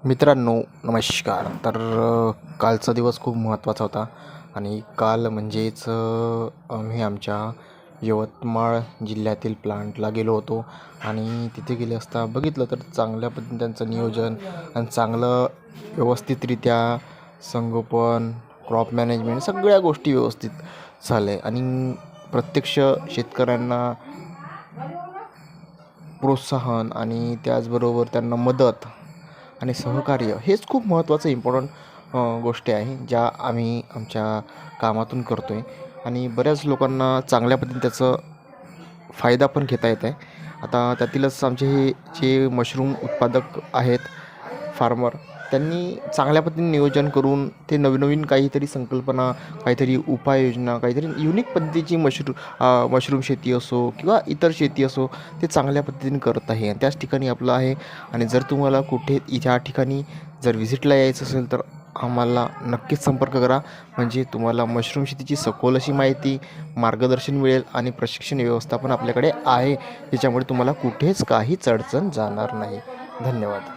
मित्रांनो नमस्कार. कालचा दिवस खूप महत्त्वाचा होता आणि काल म्हणजेच आम्ही आमच्या यवतमाळ जिल्ह्यातील प्लांटला गेलो होतो आणि तिथे गेले असता बघितलं तर चांगल्या पद्धतीने त्यांचं नियोजन आणि चांगलं व्यवस्थितरित्या संगोपन, क्रॉप मॅनेजमेंट सगळ्या गोष्टी व्यवस्थित झाले आणि प्रत्यक्ष शेतकऱ्यांना प्रोत्साहन आणि त्याचबरोबर त्यांना मदत आणि सहकार्य हेच खूप महत्त्वाचं इम्पॉर्टंट गोष्टी आहे ज्या आम्ही आमच्या कामातून करतो आहे आणि बऱ्याच लोकांना चांगल्या पद्धतीने त्याचं फायदा पण घेता येत आहे. आता त्यातीलच आमचे हे जे मशरूम उत्पादक आहेत फार्मर, त्यांनी चांगल्या पद्धतीने नियोजन करून ते नवीन काहीतरी संकल्पना, काहीतरी उपाययोजना, काहीतरी युनिक पद्धतीची मशरूम शेती असो किंवा इतर शेती असो, ते चांगल्या पद्धतीने करत आहे आणि त्याच ठिकाणी आपलं आहे. आणि जर तुम्हाला कुठे या ठिकाणी जर व्हिजिटला यायचं असेल तर आम्हाला नक्कीच संपर्क करा. म्हणजे तुम्हाला मशरूम शेतीची सखोल अशी माहिती, मार्गदर्शन मिळेल आणि प्रशिक्षण व्यवस्था पण आपल्याकडे आहे, ज्याच्यामुळे तुम्हाला कुठेच काहीच अडचण जाणार नाही. धन्यवाद.